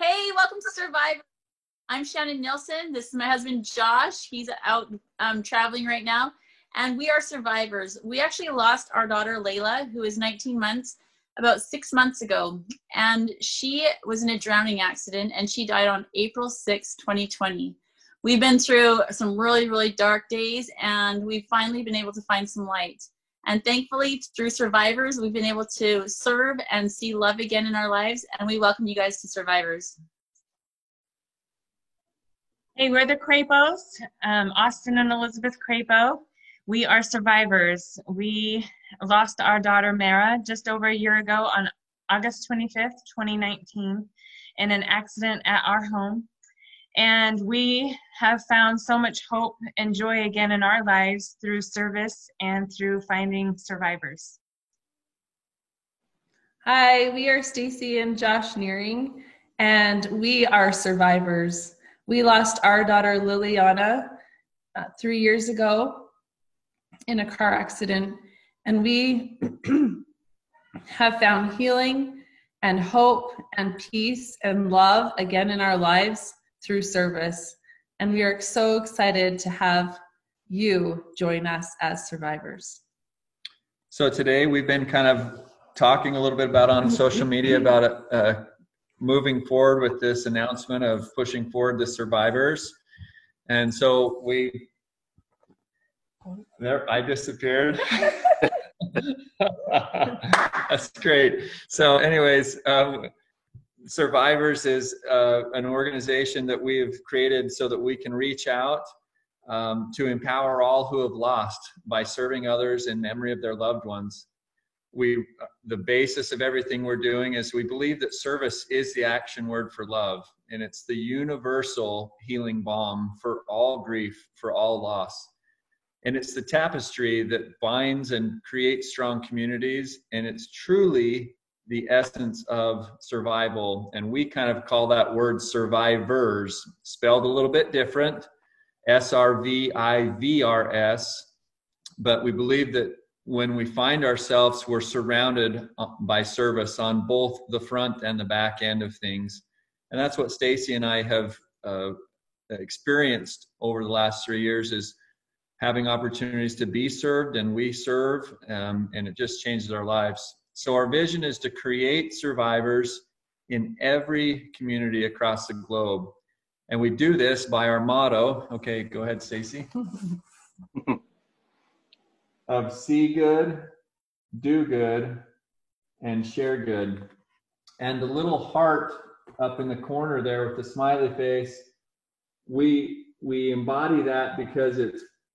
Hey, welcome to Survivor. I'm Shannon Nielson. This is my husband, Josh. He's out traveling right now. And we are survivors. We actually lost our daughter, Layla, who is 19 months, about 6 months ago. And she was in a drowning accident, and she died on April 6, 2020. We've been through some really, really dark days, and we've finally been able to find some light. And thankfully, through Survivors, we've been able to serve and see love again in our lives. And we welcome you guys to Survivors. Hey, we're the Crapos, Austin and Elizabeth Crapo. We are survivors. We lost our daughter, Mara, just over a year ago on August 25th, 2019, in an accident at our home. And we have found so much hope and joy again in our lives through service and through finding survivors. Hi, we are Stacy and Josh Nehring, and we are survivors. We lost our daughter Liliana 3 years ago in a car accident, and we have found healing and hope and peace and love again in our lives through service. And we are so excited to have you join us as survivors. So today we've been kind of talking a little bit about on social media about moving forward with this announcement of pushing forward the survivors. And so I disappeared. That's great. So anyways, Survivors is an organization that we have created so that we can reach out to empower all who have lost by serving others in memory of their loved ones. The basis of everything we're doing is we believe that service is the action word for love, and it's the universal healing balm for all grief, for all loss. And it's the tapestry that binds and creates strong communities, and it's truly the essence of survival. And we kind of call that word SRVIVRS, spelled a little bit different, SRVIVRS, but we believe that when we find ourselves, we're surrounded by service on both the front and the back end of things. And that's what Stacy and I have experienced over the last 3 years, is having opportunities to be served, and we serve, and it just changes our lives. So our vision is to create survivors in every community across the globe. And we do this by our motto. Okay, go ahead, Stacy. Of see good, do good, and share good. And the little heart up in the corner there with the smiley face, we embody that because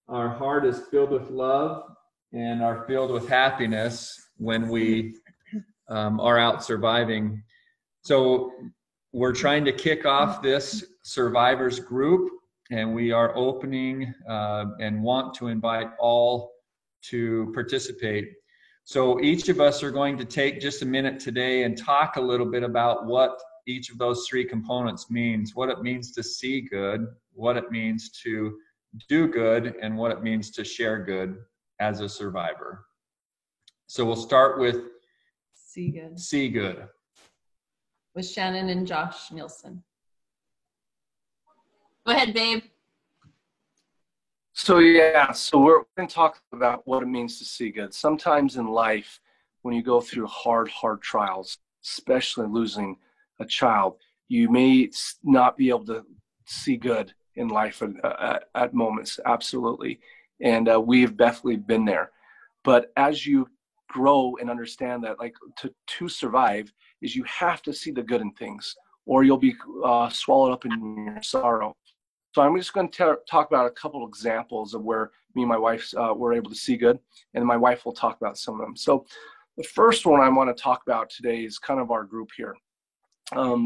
our heart is filled with love and are filled with happiness when we are out surviving. So we're trying to kick off this survivors group, and we are opening and want to invite all to participate. So each of us are going to take just a minute today and talk a little bit about what each of those three components means, what it means to see good, what it means to do good, and what it means to share good as a survivor. So we'll start with See good. See good. With Shannon and Josh Nielson. Go ahead, babe. So we're going to talk about what it means to see good. Sometimes in life, when you go through hard trials, especially losing a child, you may not be able to see good in life at moments, absolutely. And we've definitely been there. But as you grow and understand that, like, to survive is you have to see the good in things, or you'll be swallowed up in your sorrow. So I'm just going to talk about a couple of examples of where me and my wife were able to see good, and my wife will talk about some of them. So the first one I want to talk about today is kind of our group here.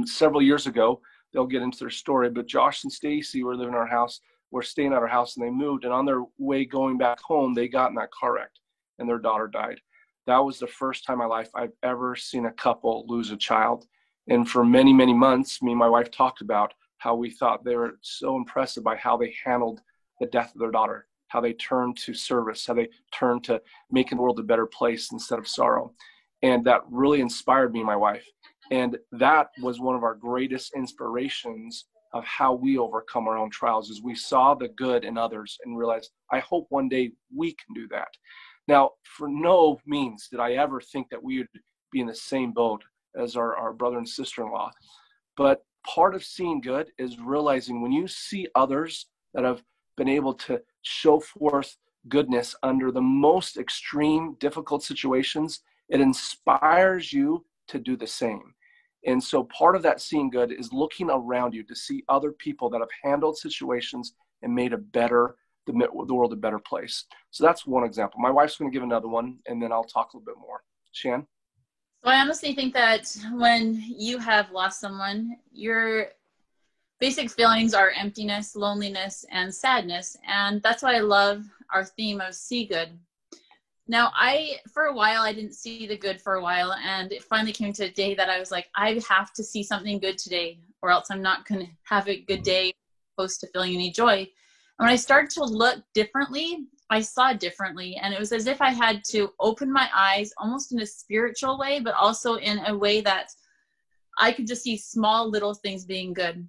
Several years ago, they'll get into their story, but Josh and Stacy were living in our house, were staying at our house, and they moved, and on their way going back home, they got in that car wreck, and their daughter died. That was the first time in my life I've ever seen a couple lose a child. And for many, many months, me and my wife talked about how we thought they were so impressive by how they handled the death of their daughter, how they turned to service, how they turned to making the world a better place instead of sorrow. And that really inspired me and my wife. And that was one of our greatest inspirations of how we overcome our own trials, is we saw the good in others and realized, I hope one day we can do that. Now, for no means did I ever think that we would be in the same boat as our brother and sister-in-law. But part of seeing good is realizing when you see others that have been able to show forth goodness under the most extreme, difficult situations, it inspires you to do the same. And so part of that seeing good is looking around you to see other people that have handled situations and made the world a better place. So that's one example. My wife's going to give another one, and then I'll talk a little bit more. Shan? So I honestly think that when you have lost someone, your basic feelings are emptiness, loneliness, and sadness. And that's why I love our theme of see good. Now, for a while, I didn't see the good for a while. And it finally came to a day that I was like, I have to see something good today, or else I'm not going to have a good day close to feeling any joy. And when I started to look differently, I saw differently. And it was as if I had to open my eyes almost in a spiritual way, but also in a way that I could just see small little things being good.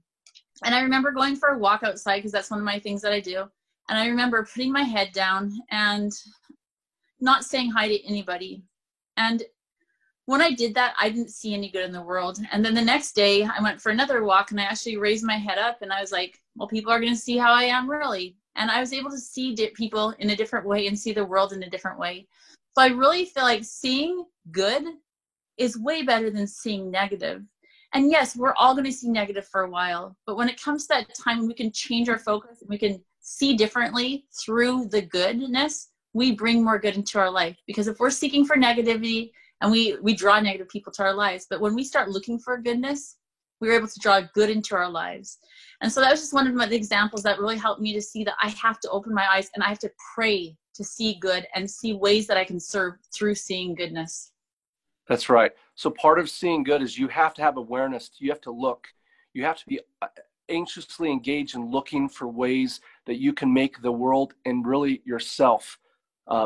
And I remember going for a walk outside, because that's one of my things that I do. And I remember putting my head down and not saying hi to anybody. And when I did that, I didn't see any good in the world. And then the next day I went for another walk, and I actually raised my head up, and I was like, well, people are going to see how I am really. And I was able to see people in a different way and see the world in a different way. So I really feel like seeing good is way better than seeing negative. And yes, we're all going to see negative for a while. But when it comes to that time when we can change our focus and we can see differently through the goodness, we bring more good into our life. Because if we're seeking for negativity, and we draw negative people to our lives, but when we start looking for goodness, we're able to draw good into our lives. And so that was just one of the examples that really helped me to see that I have to open my eyes and I have to pray to see good and see ways that I can serve through seeing goodness. That's right. So part of seeing good is you have to have awareness. You have to look. You have to be anxiously engaged in looking for ways that you can make the world and really yourself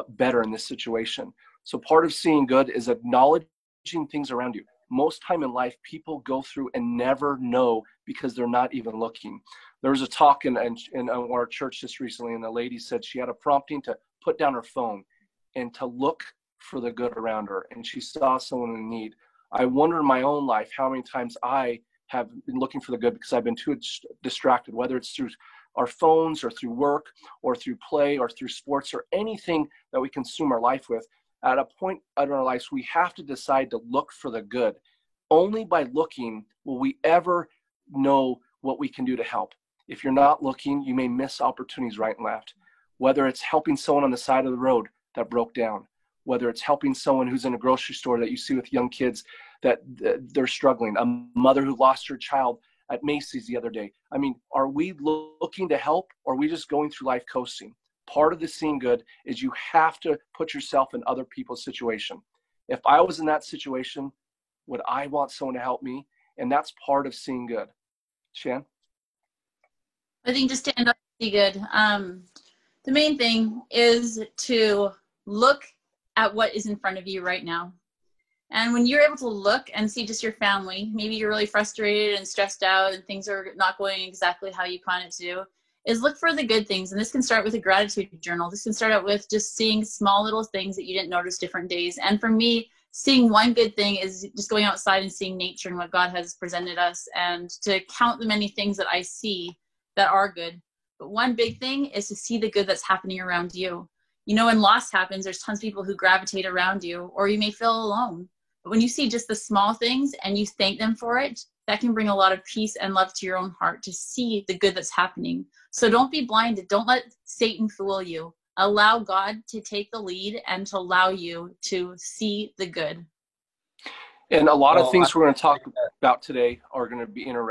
better in this situation. So part of seeing good is acknowledging things around you. Most time in life, people go through and never know because they're not even looking. There was a talk in our church just recently, and the lady said she had a prompting to put down her phone and to look for the good around her, and she saw someone in need. I wonder in my own life how many times I have been looking for the good because I've been too distracted, whether it's through our phones or through work or through play or through sports or anything that we consume our life with. At a point in our lives, we have to decide to look for the good. Only by looking will we ever know what we can do to help. If you're not looking, you may miss opportunities right and left. Whether it's helping someone on the side of the road that broke down, whether it's helping someone who's in a grocery store that you see with young kids that they're struggling, a mother who lost her child at Macy's the other day. I mean, are we looking to help, or are we just going through life coasting? Part of the seeing good is you have to put yourself in other people's situation. If I was in that situation, would I want someone to help me? And that's part of seeing good. Shan? I think just to end up see good, the main thing is to look at what is in front of you right now. And when you're able to look and see just your family, maybe you're really frustrated and stressed out and things are not going exactly how you plan it to do, is look for the good things. And this can start with a gratitude journal. This can start out with just seeing small little things that you didn't notice different days. And for me, seeing one good thing is just going outside and seeing nature and what God has presented us, and to count the many things that I see that are good. But one big thing is to see the good that's happening around you. You know, when loss happens, there's tons of people who gravitate around you, or you may feel alone. But when you see just the small things and you thank them for it, that can bring a lot of peace and love to your own heart, to see the good that's happening. So don't be blinded. Don't let Satan fool you. Allow God to take the lead and to allow you to see the good. And a lot of things we're going to talk about today are going to be are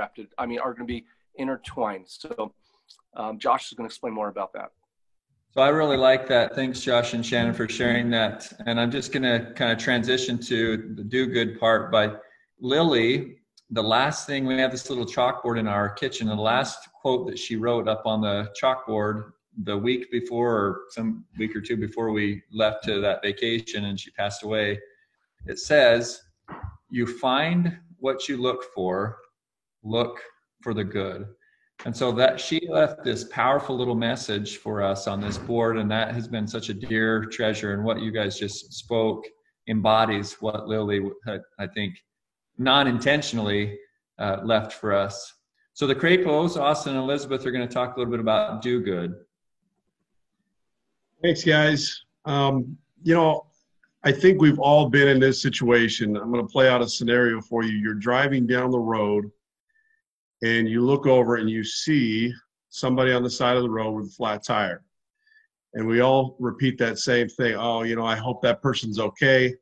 going to be intertwined. So Josh is going to explain more about that. So I really like that. Thanks, Josh and Shannon, for sharing that. And I'm just going to kind of transition to the do good part by Lily. The last thing, we have this little chalkboard in our kitchen, and the last quote that she wrote up on the chalkboard the week before, or some week or two before we left to that vacation and she passed away, it says, "You find what you look for the good. And so that she left this powerful little message for us on this board, and that has been such a dear treasure. And what you guys just spoke embodies what Lily, I think, non-intentionally left for us. So the Crapos, Austin and Elizabeth, are going to talk a little bit about do good. Thanks, guys. You know, I think we've all been in this situation. I'm going to play out a scenario for you. You're driving down the road and you look over and you see somebody on the side of the road with a flat tire. And we all repeat that same thing. Oh, you know, I hope that person's okay.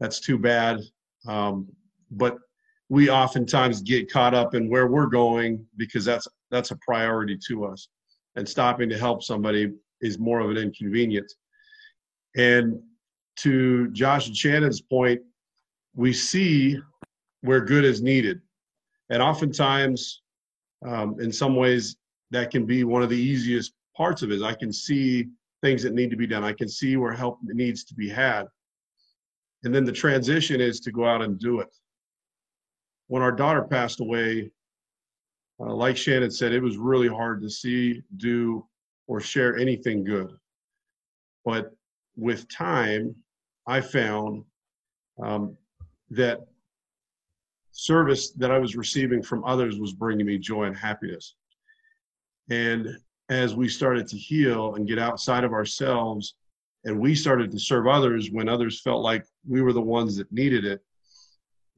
That's too bad. But we oftentimes get caught up in where we're going because that's a priority to us. And stopping to help somebody is more of an inconvenience. And to Josh and Shannon's point, we see where good is needed. And oftentimes, in some ways, that can be one of the easiest parts of it. I can see things that need to be done. I can see where help needs to be had. And then the transition is to go out and do it. When our daughter passed away, like Shannon said, it was really hard to see, do, or share anything good. But with time, I found that service that I was receiving from others was bringing me joy and happiness. And as we started to heal and get outside of ourselves, and we started to serve others when others felt like we were the ones that needed it,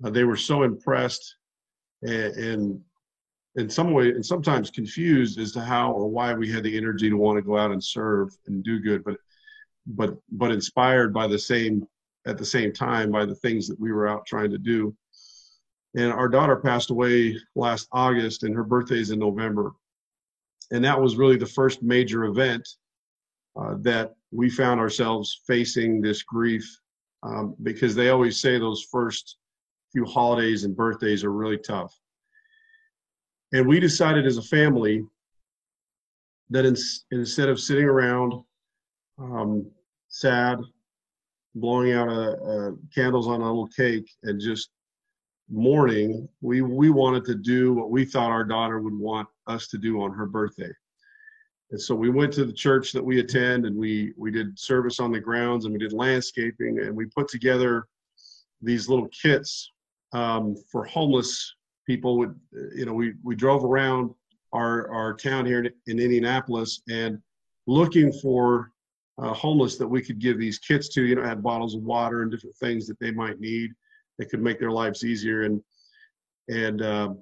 they were so impressed and in some way, and sometimes confused as to how or why we had the energy to want to go out and serve and do good, but inspired by at the same time by the things that we were out trying to do. And our daughter passed away last August, and her birthday is in November. And that was really the first major event that we found ourselves facing this grief, because they always say those first few holidays and birthdays are really tough. And we decided as a family that instead of sitting around sad, blowing out candles on a little cake and just mourning, we wanted to do what we thought our daughter would want us to do on her birthday. And so we went to the church that we attend, and we did service on the grounds, and we did landscaping, and we put together these little kits for homeless people. We drove around our town here in Indianapolis and looking for homeless that we could give these kits to, had bottles of water and different things that they might need that could make their lives easier. And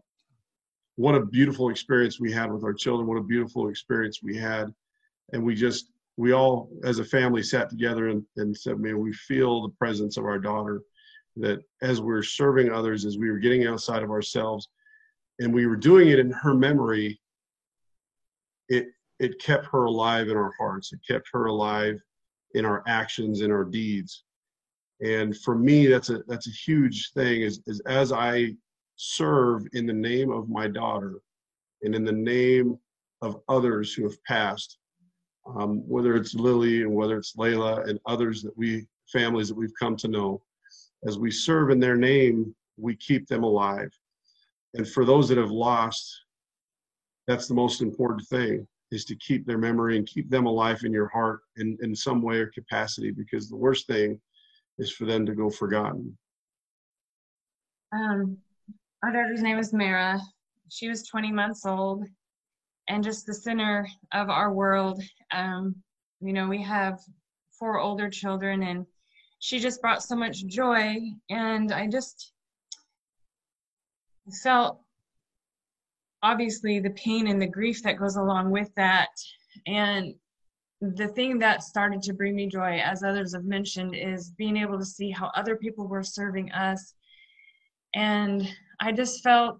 what a beautiful experience we had with our children. What a beautiful experience we had. And we all as a family sat together and said, man, we feel the presence of our daughter, that as we're serving others, as we were getting outside of ourselves, and we were doing it in her memory, it kept her alive in our hearts. It kept her alive in our actions, in our deeds. And for me, that's a huge thing, is as I serve in the name of my daughter and in the name of others who have passed, whether it's Lily and whether it's Layla and others families that we've come to know, as we serve in their name, we keep them alive. And for those that have lost, that's the most important thing, is to keep their memory and keep them alive in your heart in some way or capacity, because the worst thing is for them to go forgotten. Our daughter's name is Mara. She was 20 months old and just the center of our world. We have 4 older children, and she just brought so much joy, and I just felt obviously the pain and the grief that goes along with that. And the thing that started to bring me joy, as others have mentioned, is being able to see how other people were serving us. And I just felt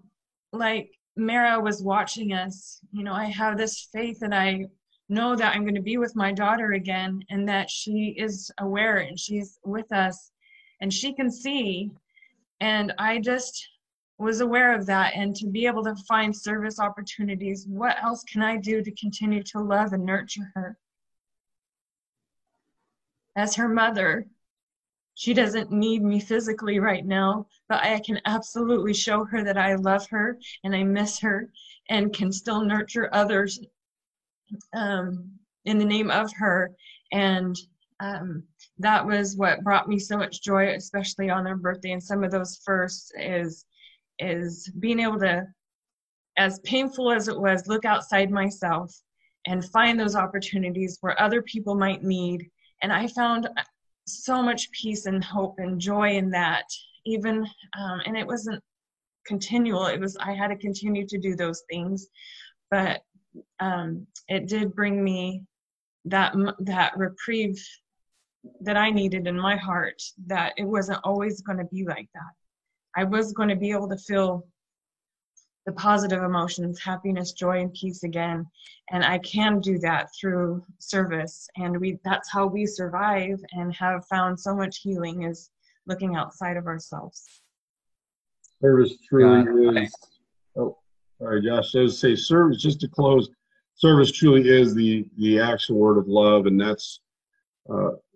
like Mara was watching us. I have this faith, and I know that I'm going to be with my daughter again, and that she is aware and she's with us and she can see. And I just was aware of that, and to be able to find service opportunities. What else can I do to continue to love and nurture her? As her mother, She doesn't need me physically right now, but I can absolutely show her that I love her and I miss her and can still nurture others in the name of her. And that was what brought me so much joy, especially on their birthday. And some of those firsts is being able to, as painful as it was, look outside myself and find those opportunities where other people might need. And I found so much peace and hope and joy in that, even, and it wasn't continual. It was, I had to continue to do those things, but it did bring me that reprieve that I needed in my heart, that it wasn't always going to be like that. I was going to be able to feel the positive emotions, happiness, joy, and peace again. And I can do that through service. And that's how we survive and have found so much healing, is looking outside of ourselves. Service truly is, oh, sorry, Josh, I was say service, just to close, service truly is the action word of love. And that's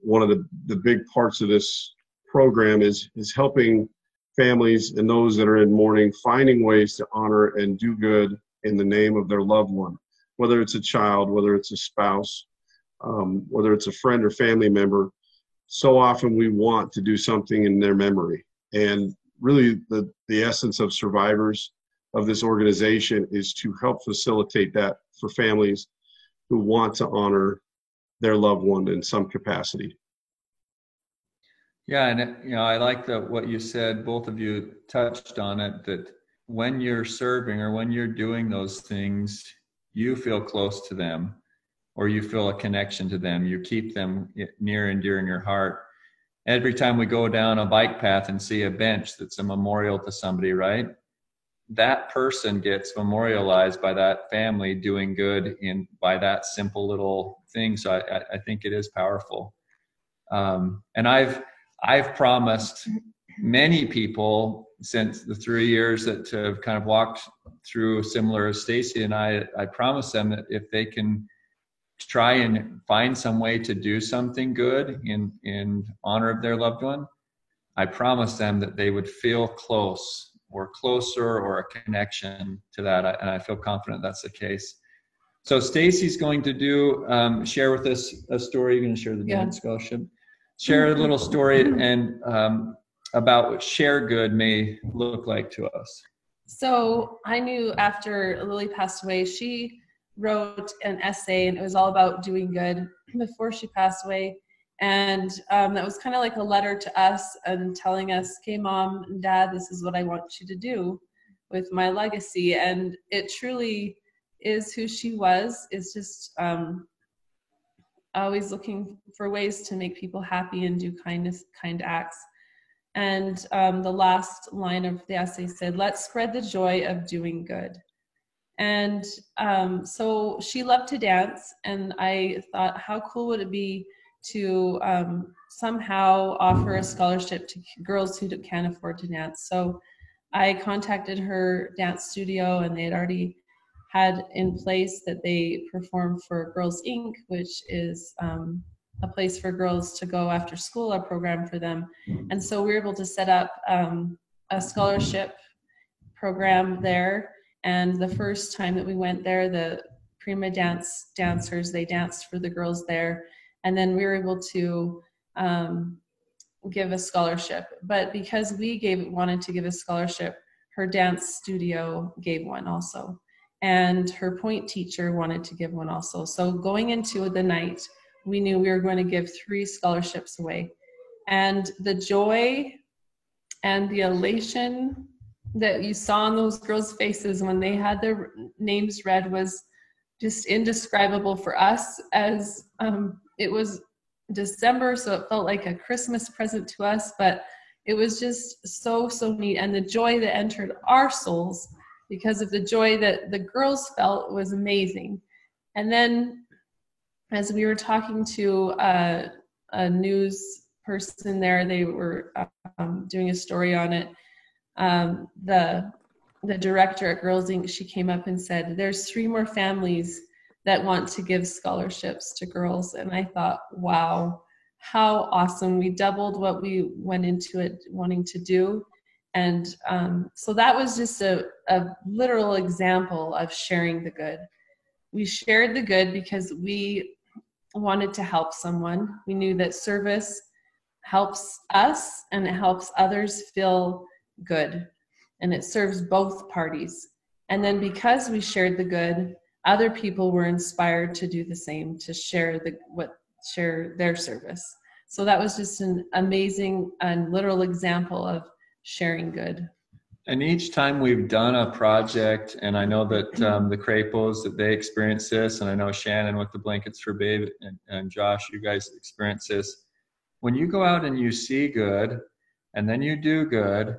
one of the big parts of this program is helping families and those that are in mourning, finding ways to honor and do good in the name of their loved one, whether it's a child, whether it's a spouse, whether it's a friend or family member. So often we want to do something in their memory. And really the essence of survivors of this organization is to help facilitate that for families who want to honor their loved one in some capacity. Yeah, and I like what you said, both of you touched on it, that when you're serving or when you're doing those things, you feel close to them, or you feel a connection to them. You keep them near and dear in your heart. Every time we go down a bike path and see a bench that's a memorial to somebody, right? That person gets memorialized by that family doing good by that simple little thing. So I think it is powerful. And I've promised many people since the 3 years that have kind of walked through similar as Stacy and I promised them that if they can try and find some way to do something good in honor of their loved one, I promised them that they would feel close or closer or a connection to that. And I feel confident that's the case. So Stacy's going to share with us a story. You're going to share the dance scholarship. Share a little story and about what share good may look like to us. So I knew after Lily passed away, she wrote an essay, and it was all about doing good before she passed away. And that was kind of like a letter to us and telling us, okay, Mom and Dad, this is what I want you to do with my legacy. And it truly is who she was. It's just always looking for ways to make people happy and do kind acts. And the last line of the essay said, let's spread the joy of doing good. And so she loved to dance, and I thought, how cool would it be to somehow offer a scholarship to girls who can't afford to dance. So I contacted her dance studio, and they had already had in place that they perform for Girls Inc., which is a place for girls to go after school, a program for them. And so we were able to set up a scholarship program there. And the first time that we went there, the prima dancers, they danced for the girls there. And then we were able to give a scholarship. But because we wanted to give a scholarship, her dance studio gave one also. And her point teacher wanted to give one also. So going into the night, we knew we were going to give 3 scholarships away. And the joy and the elation that you saw on those girls' faces when they had their names read was just indescribable for us, as it was December, so it felt like a Christmas present to us, but it was just so neat. And the joy that entered our souls because of the joy that the girls felt was amazing. And then as we were talking to a news person there, they were doing a story on it. The director at Girls Inc., she came up and said, there's 3 more families that want to give scholarships to girls. And I thought, wow, how awesome. We doubled what we went into it wanting to do. And so that was just a literal example of sharing the good. We shared the good because we wanted to help someone. We knew that service helps us and it helps others feel good. And it serves both parties. And then because we shared the good, other people were inspired to do the same, to share their service. So that was just an amazing and literal example of sharing good. And each time we've done a project, and I know that the Crapos, that they experience this, and I know Shannon with the Blankets for Babe, and Josh, you guys experience this. When you go out and you see good, and then you do good,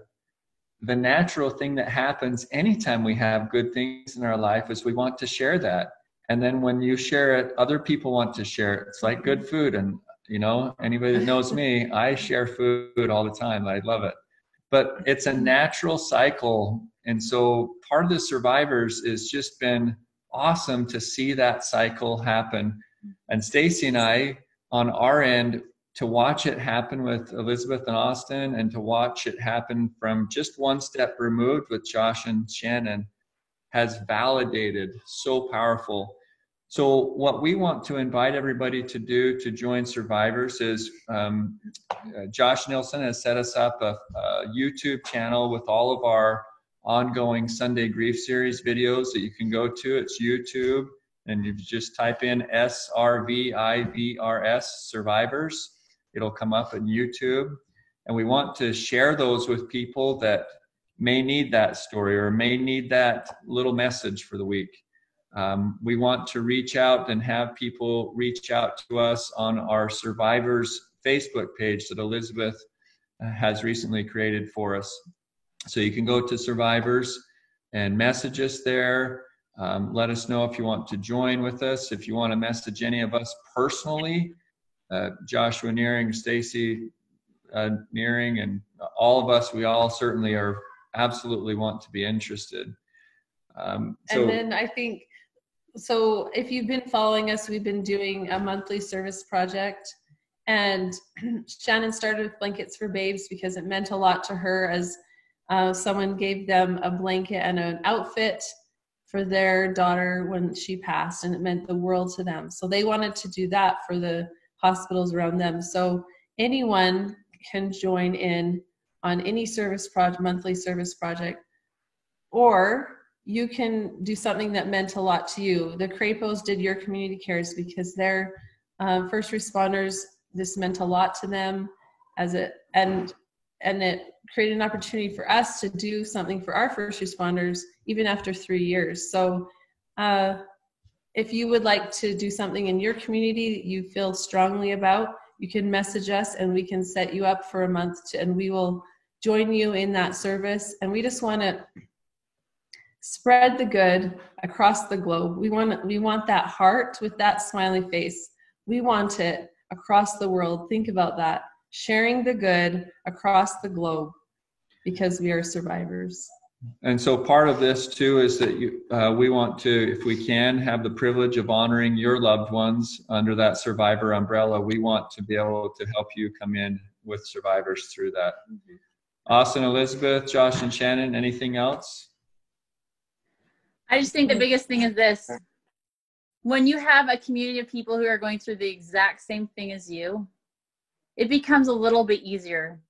the natural thing that happens anytime we have good things in our life is we want to share that. And then when you share it, other people want to share it. It's like good food. And, you know, anybody that knows me, I share food all the time. I love it. But it's a natural cycle. And so part of the Survivors has just been awesome to see that cycle happen. And Stacy and I, on our end, to watch it happen with Elizabeth and Austin, and to watch it happen from just one step removed with Josh and Shannon, has validated, so powerful. So what we want to invite everybody to do to join Survivors is Josh Nielson has set us up a YouTube channel with all of our ongoing Sunday Grief Series videos that you can go to. It's YouTube, and you just type in SRVIVRS Survivors. It'll come up on YouTube. And we want to share those with people that may need that story or may need that little message for the week. We want to reach out and have people reach out to us on our Survivors Facebook page that Elizabeth has recently created for us. So you can go to Survivors and message us there. Let us know if you want to join with us. If you want to message any of us personally, Joshua Nehring, Stacy Nehring, and all of us, we all certainly are absolutely want to be interested. And then I think, so if you've been following us, we've been doing a monthly service project, and Shannon started with Blankets for Babes because it meant a lot to her as someone gave them a blanket and an outfit for their daughter when she passed, and it meant the world to them. So they wanted to do that for the hospitals around them. So anyone can join in on any service project, monthly service project, or you can do something that meant a lot to you. The Crapos did Your Community Cares because they're first responders. This meant a lot to them and it created an opportunity for us to do something for our first responders even after 3 years. So if you would like to do something in your community that you feel strongly about, you can message us and we can set you up for a month and we will join you in that service. And we just want to spread the good across the globe. We want that heart with that smiley face. We want it across the world. Think about that. Sharing the good across the globe because we are survivors. And so part of this too is that we want to, if we can, have the privilege of honoring your loved ones under that survivor umbrella. We want to be able to help you come in with Survivors through that. Mm-hmm. Austin, Elizabeth, Josh, and Shannon, anything else? I just think the biggest thing is this. When you have a community of people who are going through the exact same thing as you, it becomes a little bit easier.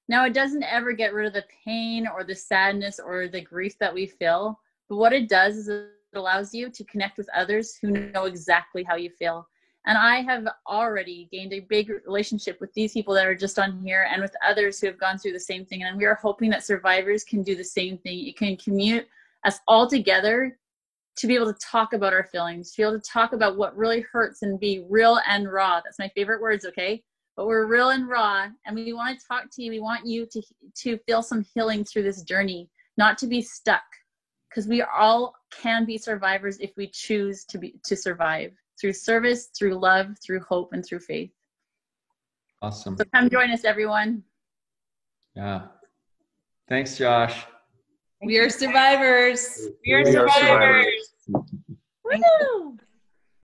Now, it doesn't ever get rid of the pain or the sadness or the grief that we feel, but what it does is it allows you to connect with others who know exactly how you feel. And I have already gained a big relationship with these people that are just on here and with others who have gone through the same thing. And we are hoping that Survivors can do the same thing. It can commute us all together to be able to talk about our feelings, to be able to talk about what really hurts and be real and raw. That's my favorite words, okay? But we're real and raw, and we want to talk to you. We want you to feel some healing through this journey, not to be stuck, because we all can be survivors if we choose to survive through service, through love, through hope, and through faith. Awesome. So come join us, everyone. Yeah. Thanks, Josh. We are survivors. We are survivors. Woo!